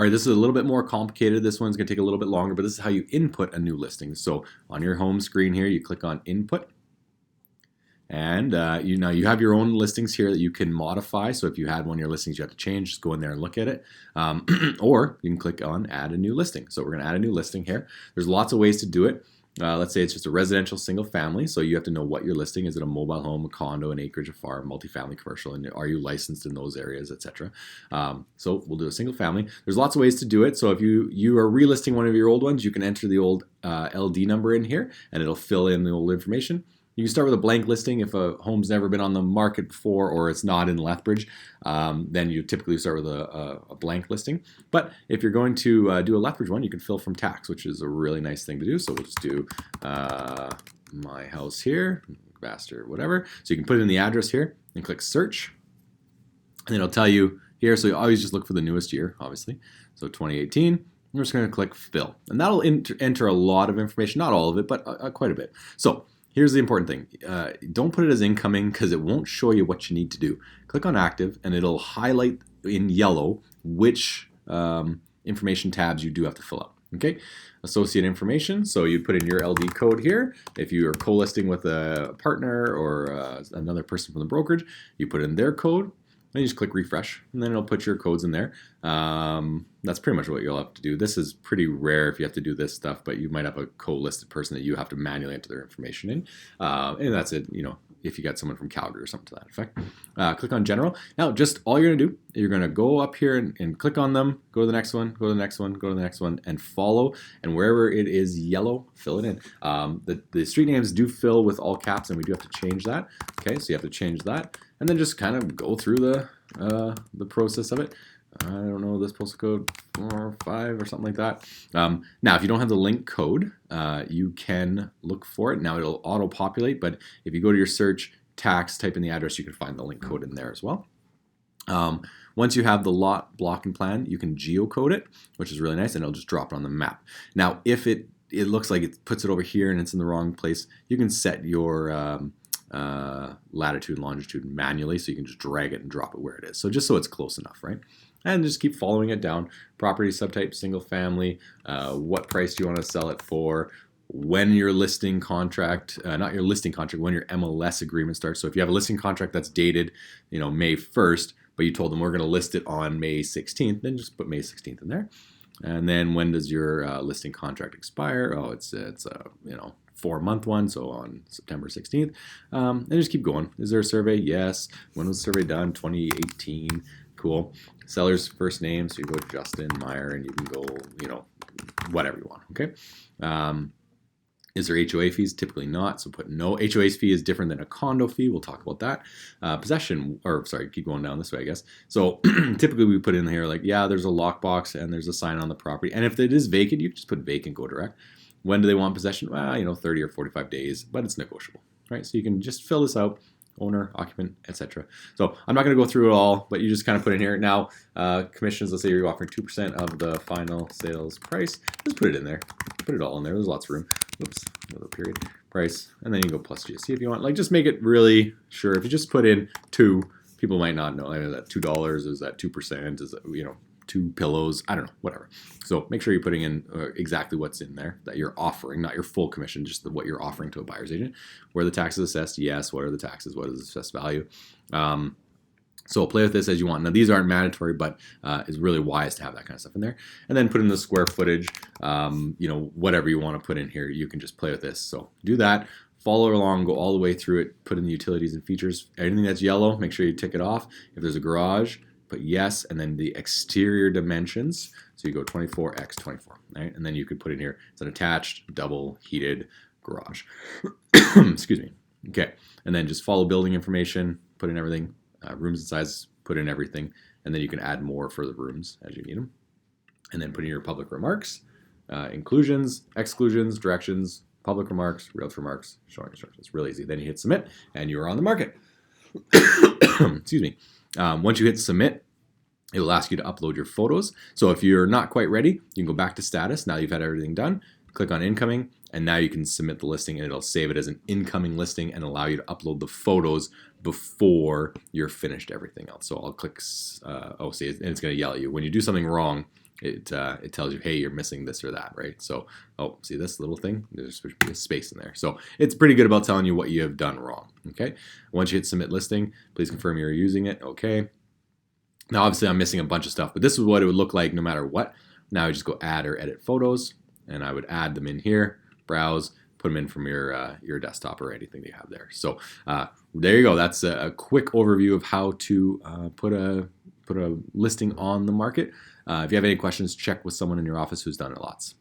All right, this is a little bit more complicated. This one's going to take a little bit longer, but this is how you input a new listing. So on your home screen here, you click on Input. And you have your own listings here that you can modify. So if you had one of your listings you have to change, just go in there and look at it. Or you can click on Add a New Listing. So we're going to add a new listing here. There's lots of ways to do it. Let's say it's just a residential single family. So you have to know what you're listing. Is it a mobile home, a condo, an acreage, a farm, multifamily, commercial, and are you licensed in those areas, etc. So we'll do a single family. There's lots of ways to do it. So if you are relisting one of your old ones, you can enter the old LD number in here, and it'll fill in the old information. You can start with a blank listing if a home's never been on the market before or it's not in Lethbridge. Then you typically start with a blank listing. But if you're going to do a Lethbridge one, you can fill from tax, which is a really nice thing to do. So we'll just do my house here, Vaster, whatever. So you can put in the address here and click search. And then it'll tell you here. So you always just look for the newest year, obviously. So 2018. We're just going to click fill. And that'll enter a lot of information, not all of it, but quite a bit. So here's the important thing. Don't put it as incoming because it won't show you what you need to do. Click on active and it'll highlight in yellow which information tabs you do have to fill out. Okay, associate information. So you put in your LD code here. If you are co-listing with a partner or another person from the brokerage, you put in their code. Then you just click refresh, and then it'll put your codes in there. That's pretty much what you'll have to do. This is pretty rare if you have to do this stuff, but you might have a co-listed person that you have to manually enter their information in. And that's it, if you got someone from Calgary or something to that effect. Click on general. Now, just all you're gonna do, you're gonna go up here and click on them, go to the next one, go to the next one, go to the next one, and follow. And wherever it is yellow, fill it in. The street names do fill with all caps, and we do have to change that. Okay, so you have to change that. And then just kind of go through the process of it. I don't know, this postal code 4 5 or something like that. Now, if you don't have the link code, you can look for it. Now, it'll auto-populate, but if you go to your search, tax, type in the address, you can find the link code in there as well. Once you have the lot, block, and plan, you can geocode it, which is really nice, and it'll just drop it on the map. Now, if it looks like it puts it over here and it's in the wrong place, you can set your latitude and longitude manually, so you can just drag it and drop it where it is. So just so it's close enough, right? And just keep following it down. Property subtype, single family, what price do you want to sell it for, when your listing contract, not your listing contract, when your MLS agreement starts. So if you have a listing contract that's dated, May 1st, but you told them we're going to list it on May 16th, then just put May 16th in there. And then when does your listing contract expire? Oh, it's a 4-month one, so on September 16th. And just keep going. Is there a survey? Yes. When was the survey done? 2018. Cool. Seller's first name, so you go Justin Meyer, and you can go, whatever you want. Okay. Is there HOA fees? Typically not, so put no. HOA fee is different than a condo fee. We'll talk about that. Possession, keep going down this way, I guess. So typically we put in here there's a lockbox and there's a sign on the property. And if it is vacant, you can just put vacant, go direct. When do they want possession? Well, 30 or 45 days, but it's negotiable, right? So you can just fill this out, owner, occupant, etc. So I'm not going to go through it all, but you just kind of put in here. Now, commissions, let's say you're offering 2% of the final sales price. Just put it in there. Put it all in there. There's lots of room. Oops, another period. Price. And then you go plus GST if you want. Just make it really sure. If you just put in 2, people might not know. Is that $2? Is that 2%? Is that, 2 pillows, I don't know, whatever. So make sure you're putting in exactly what's in there that you're offering, not your full commission, just what you're offering to a buyer's agent. Where the tax is assessed, yes. What are the taxes? What is the assessed value? So play with this as you want. Now, these aren't mandatory, but it's really wise to have that kind of stuff in there. And then put in the square footage, whatever you want to put in here, you can just play with this. So do that. Follow along, go all the way through it, put in the utilities and features. Anything that's yellow, make sure you tick it off. If there's a garage, put yes, and then the exterior dimensions. So you go 24x24, right? And then you could put in here, it's an attached, double heated garage. Excuse me. Okay. And then just follow building information, put in everything, rooms and size, put in everything. And then you can add more for the rooms as you need them. And then put in your public remarks, inclusions, exclusions, directions, public remarks, realtor remarks, showing instructions. Really easy. Then you hit submit and you're on the market. Excuse me. Once you hit submit, it will ask you to upload your photos. So if you're not quite ready, you can go back to status. Now you've had everything done. Click on incoming, and now you can submit the listing, and it'll save it as an incoming listing and allow you to upload the photos before you're finished everything else. So I'll click, and it's going to yell at you. When you do something wrong, it tells you, hey, you're missing this or that, right? So, oh, see this little thing? There's supposed to be a space in there. So it's pretty good about telling you what you have done wrong, okay? Once you hit submit listing, please confirm you're using it, okay? Now, obviously, I'm missing a bunch of stuff, but this is what it would look like no matter what. Now I just go add or edit photos, and I would add them in here, browse, put them in from your desktop or anything that you have there. So there you go. That's a quick overview of how to put a listing on the market. If you have any questions, check with someone in your office who's done it lots.